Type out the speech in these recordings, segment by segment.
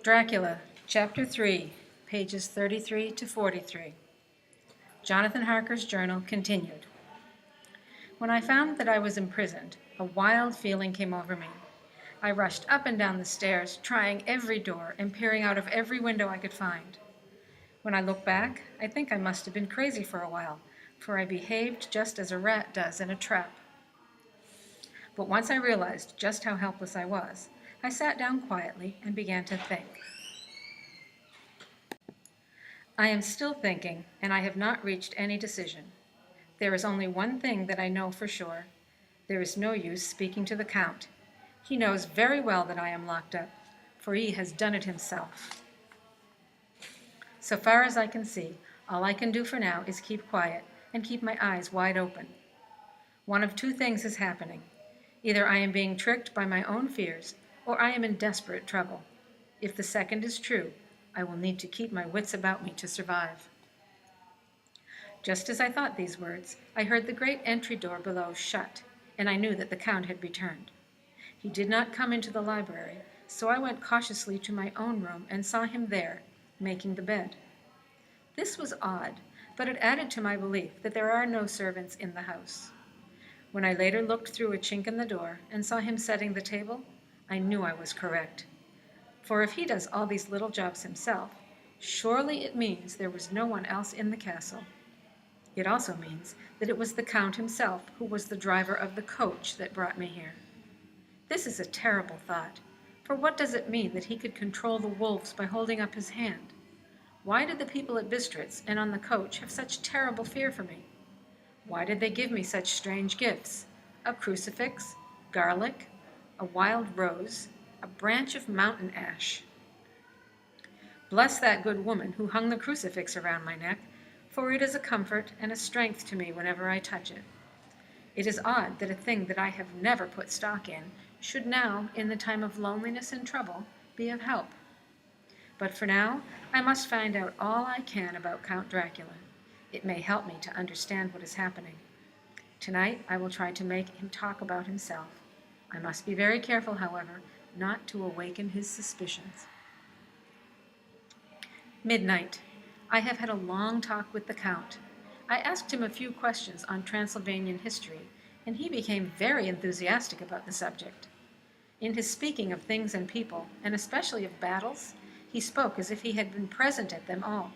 Dracula, Chapter 3, pages 33 to 43. Jonathan Harker's journal continued. When I found that I was imprisoned, a wild feeling came over me. I rushed up and down the stairs, trying every door and peering out of every window I could find. When I look back, I think I must have been crazy for a while, for I behaved just as a rat does in a trap. But once I realized just how helpless I was, I sat down quietly and began to think. I am still thinking, and I have not reached any decision. There is only one thing that I know for sure. There is no use speaking to the Count. He knows very well that I am locked up, for he has done it himself. So far as I can see, all I can do for now is keep quiet and keep my eyes wide open. One of two things is happening. Either I am being tricked by my own fears, or I am in desperate trouble. If the second is true, I will need to keep my wits about me to survive. Just as I thought these words, I heard the great entry door below shut, and I knew that the Count had returned. He did not come into the library, so I went cautiously to my own room and saw him there, making the bed. This was odd, but it added to my belief that there are no servants in the house. When I later looked through a chink in the door and saw him setting the table, I knew I was correct. For if he does all these little jobs himself, surely it means there was no one else in the castle. It also means that it was the Count himself who was the driver of the coach that brought me here. This is a terrible thought, for what does it mean that he could control the wolves by holding up his hand? Why did the people at Bistritz and on the coach have such terrible fear for me? Why did they give me such strange gifts? A crucifix, garlic, a wild rose, a branch of mountain ash. Bless that good woman who hung the crucifix around my neck, for it is a comfort and a strength to me whenever I touch it. It is odd that a thing that I have never put stock in should now, in the time of loneliness and trouble, be of help. But for now, I must find out all I can about Count Dracula. It may help me to understand what is happening. Tonight, I will try to make him talk about himself. I must be very careful, however, not to awaken his suspicions. Midnight. I have had a long talk with the Count. I asked him a few questions on Transylvanian history, and he became very enthusiastic about the subject. In his speaking of things and people, and especially of battles, he spoke as if he had been present at them all.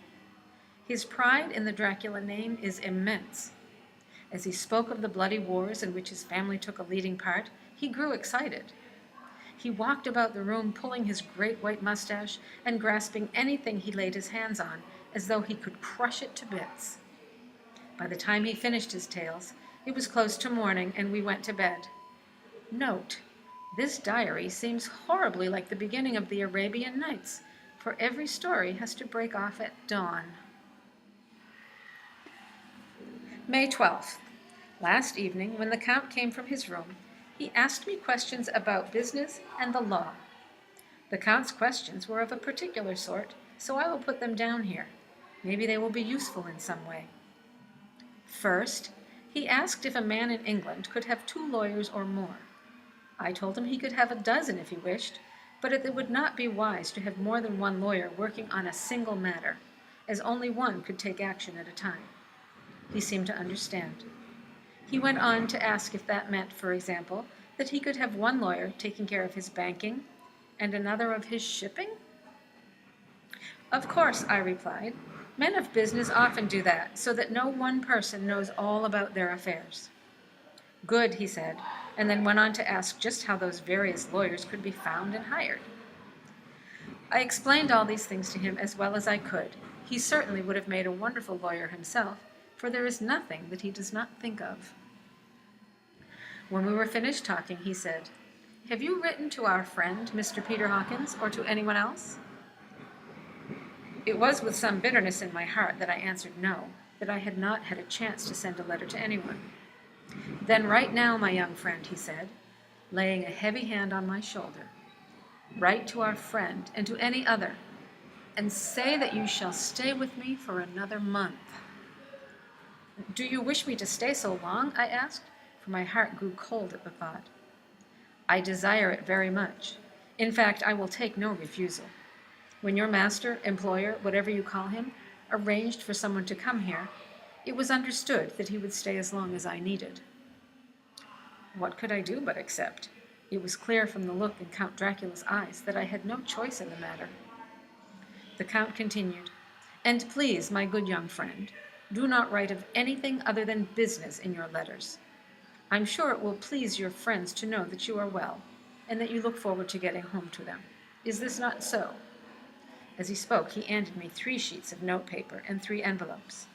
His pride in the Dracula name is immense. As he spoke of the bloody wars in which his family took a leading part, he grew excited. He walked about the room pulling his great white mustache and grasping anything he laid his hands on, as though he could crush it to bits. By the time he finished his tales, it was close to morning and we went to bed. Note, this diary seems horribly like the beginning of the Arabian Nights, for every story has to break off at dawn. May 12th. Last evening, when the Count came from his room, he asked me questions about business and the law. The Count's questions were of a particular sort, so I will put them down here. Maybe they will be useful in some way. First, he asked if a man in England could have 2 lawyers or more. I told him he could have a dozen if he wished, but it would not be wise to have more than one lawyer working on a single matter, as only one could take action at a time. He seemed to understand. He went on to ask if that meant, for example, that he could have one lawyer taking care of his banking and another of his shipping? Of course, I replied. Men of business often do that, so that no one person knows all about their affairs. Good, he said, and then went on to ask just how those various lawyers could be found and hired. I explained all these things to him as well as I could. He certainly would have made a wonderful lawyer himself, for there is nothing that he does not think of. When we were finished talking, he said, "Have you written to our friend, Mr. Peter Hawkins, or to anyone else?" It was with some bitterness in my heart that I answered no, that I had not had a chance to send a letter to anyone. "Then write now, my young friend," he said, laying a heavy hand on my shoulder. "Write to our friend and to any other, and say that you shall stay with me for another month." "Do you wish me to stay so long?" I asked, for my heart grew cold at the thought. "I desire it very much. In fact, I will take no refusal. When your master, employer, whatever you call him, arranged for someone to come here, it was understood that he would stay as long as I needed. What could I do but accept? It was clear from the look in Count Dracula's eyes that I had no choice in the matter. The Count continued, "And please, my good young friend, do not write of anything other than business in your letters. I'm sure it will please your friends to know that you are well, and that you look forward to getting home to them. Is this not so?" As he spoke, he handed me 3 sheets of notepaper and 3 envelopes.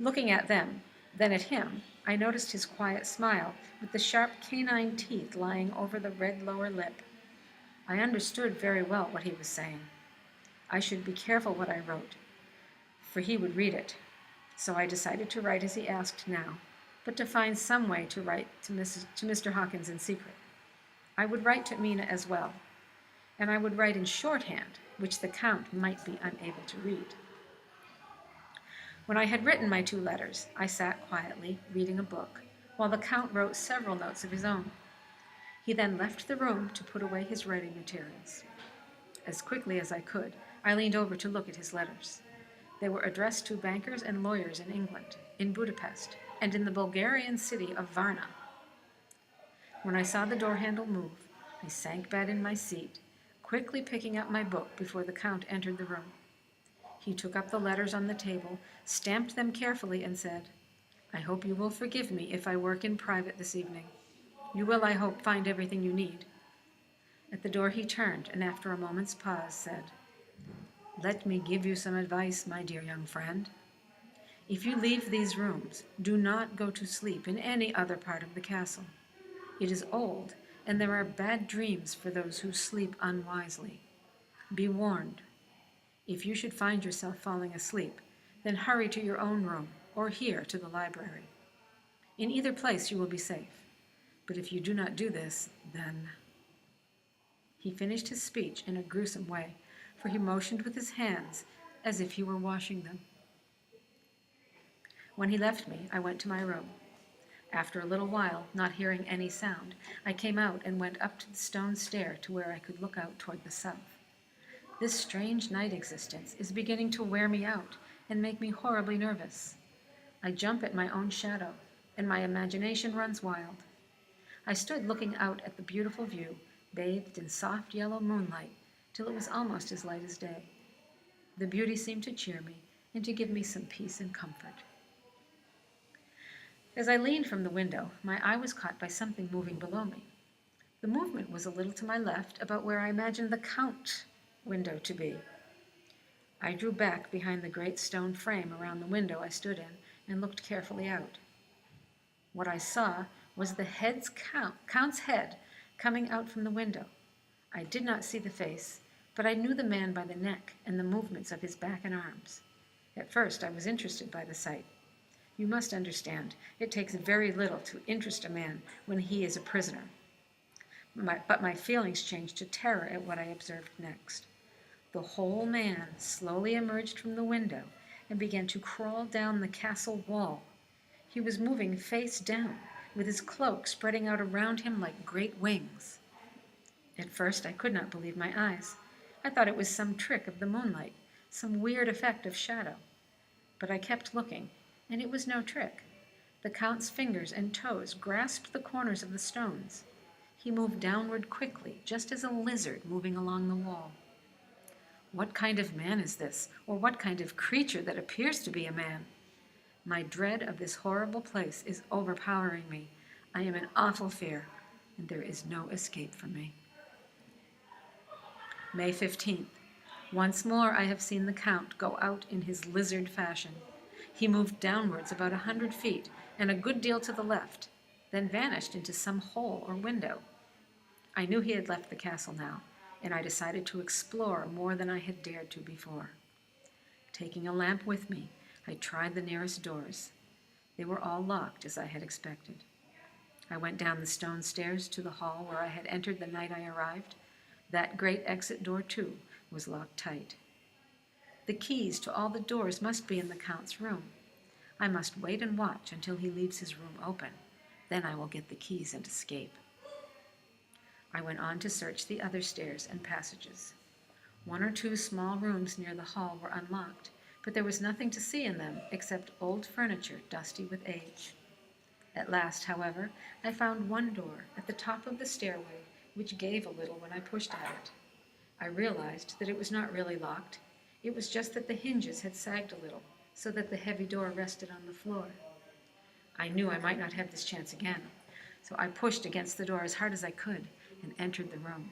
Looking at them, then at him, I noticed his quiet smile, with the sharp canine teeth lying over the red lower lip. I understood very well what he was saying. I should be careful what I wrote, for he would read it. So I decided to write as he asked now, but to find some way to write to Mr. Hawkins in secret. I would write to Mina as well, and I would write in shorthand, which the Count might be unable to read. When I had written my 2 letters, I sat quietly, reading a book, while the Count wrote several notes of his own. He then left the room to put away his writing materials. As quickly as I could, I leaned over to look at his letters. They were addressed to bankers and lawyers in England, in Budapest, and in the Bulgarian city of Varna. When I saw the door handle move, I sank back in my seat, quickly picking up my book before the Count entered the room. He took up the letters on the table, stamped them carefully, and said, "I hope you will forgive me if I work in private this evening. You will, I hope, find everything you need." At the door he turned, and after a moment's pause said, "Let me give you some advice, my dear young friend. If you leave these rooms, do not go to sleep in any other part of the castle. It is old, and there are bad dreams for those who sleep unwisely. Be warned. If you should find yourself falling asleep, then hurry to your own room, or here to the library. In either place you will be safe. But if you do not do this, then—" He finished his speech in a gruesome way, for he motioned with his hands as if he were washing them. When he left me, I went to my room. After a little while, not hearing any sound, I came out and went up to the stone stair to where I could look out toward the south. This strange night existence is beginning to wear me out and make me horribly nervous. I jump at my own shadow, and my imagination runs wild. I stood looking out at the beautiful view, bathed in soft yellow moonlight, till it was almost as light as day. The beauty seemed to cheer me and to give me some peace and comfort. As I leaned from the window, my eye was caught by something moving below me. The movement was a little to my left, about where I imagined the Count's window to be. I drew back behind the great stone frame around the window I stood in and looked carefully out. What I saw was the Count's head coming out from the window. I did not see the face, but I knew the man by the neck and the movements of his back and arms. At first I was interested by the sight. You must understand, it takes very little to interest a man when he is a prisoner. But my feelings changed to terror at what I observed next. The whole man slowly emerged from the window and began to crawl down the castle wall. He was moving face down, with his cloak spreading out around him like great wings. At first I could not believe my eyes. I thought it was some trick of the moonlight, some weird effect of shadow. But I kept looking, and it was no trick. The Count's fingers and toes grasped the corners of the stones. He moved downward quickly, just as a lizard moving along the wall. What kind of man is this, or what kind of creature that appears to be a man? My dread of this horrible place is overpowering me. I am in awful fear, and there is no escape for me. May 15th. Once more I have seen the Count go out in his lizard fashion. He moved downwards about 100 feet and a good deal to the left, then vanished into some hole or window. I knew he had left the castle now, and I decided to explore more than I had dared to before. Taking a lamp with me, I tried the nearest doors. They were all locked, as I had expected. I went down the stone stairs to the hall where I had entered the night I arrived. That great exit door, too, was locked tight. The keys to all the doors must be in the Count's room. I must wait and watch until he leaves his room open. Then I will get the keys and escape. I went on to search the other stairs and passages. One or two small rooms near the hall were unlocked, but there was nothing to see in them except old furniture dusty with age. At last, however, I found one door at the top of the stairway which gave a little when I pushed at it. I realized that it was not really locked. It was just that the hinges had sagged a little, so that the heavy door rested on the floor. I knew I might not have this chance again, so I pushed against the door as hard as I could and entered the room.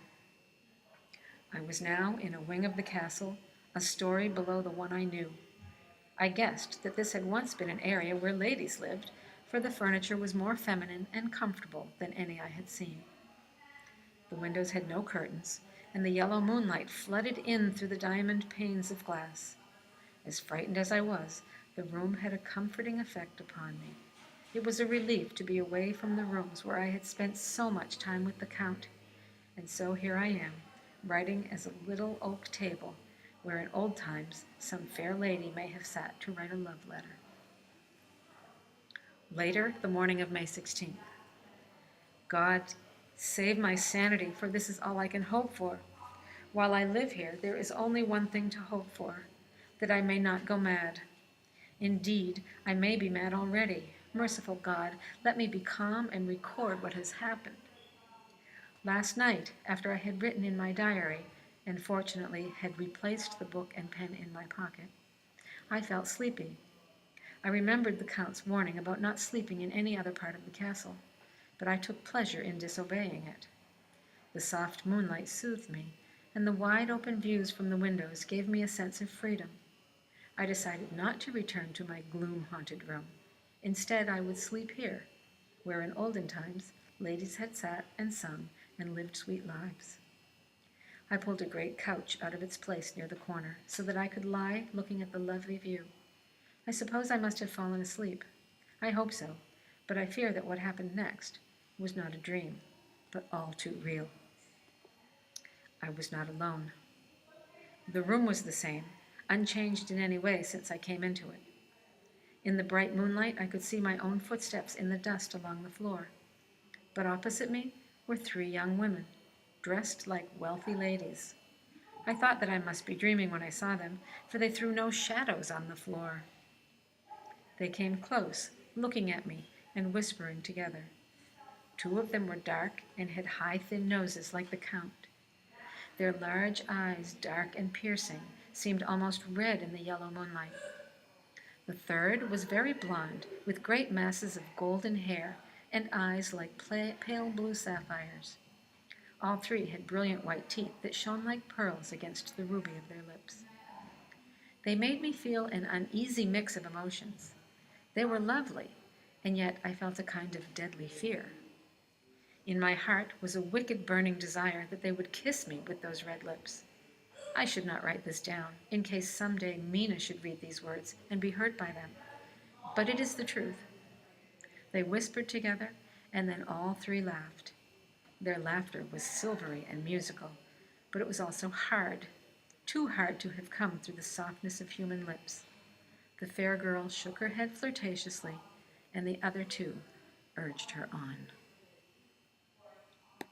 I was now in a wing of the castle, a story below the one I knew. I guessed that this had once been an area where ladies lived, for the furniture was more feminine and comfortable than any I had seen. The windows had no curtains, and the yellow moonlight flooded in through the diamond panes of glass. As frightened as I was, the room had a comforting effect upon me. It was a relief to be away from the rooms where I had spent so much time with the Count, and so here I am, writing as a little oak table, where in old times some fair lady may have sat to write a love letter. Later, the morning of May 16th. God, save my sanity, for this is all I can hope for. While I live here, there is only one thing to hope for, that I may not go mad. Indeed, I may be mad already. Merciful God, let me be calm and record what has happened. Last night, after I had written in my diary, and fortunately had replaced the book and pen in my pocket, I felt sleepy. I remembered the Count's warning about not sleeping in any other part of the castle, but I took pleasure in disobeying it. The soft moonlight soothed me, and the wide open views from the windows gave me a sense of freedom. I decided not to return to my gloom-haunted room. Instead, I would sleep here, where in olden times ladies had sat and sung and lived sweet lives. I pulled a great couch out of its place near the corner, so that I could lie looking at the lovely view. I suppose I must have fallen asleep. I hope so, but I fear that what happened next was not a dream, but all too real. I was not alone. The room was the same, unchanged in any way since I came into it. In the bright moonlight, I could see my own footsteps in the dust along the floor. But opposite me were three young women, dressed like wealthy ladies. I thought that I must be dreaming when I saw them, for they threw no shadows on the floor. They came close, looking at me and whispering together. Two of them were dark and had high, thin noses like the Count. Their large eyes, dark and piercing, seemed almost red in the yellow moonlight. The third was very blonde, with great masses of golden hair and eyes like pale blue sapphires. All three had brilliant white teeth that shone like pearls against the ruby of their lips. They made me feel an uneasy mix of emotions. They were lovely, and yet I felt a kind of deadly fear. In my heart was a wicked burning desire that they would kiss me with those red lips. I should not write this down, in case someday Mina should read these words and be hurt by them. But it is the truth. They whispered together, and then all three laughed. Their laughter was silvery and musical, but it was also hard, too hard to have come through the softness of human lips. The fair girl shook her head flirtatiously, and the other two urged her on.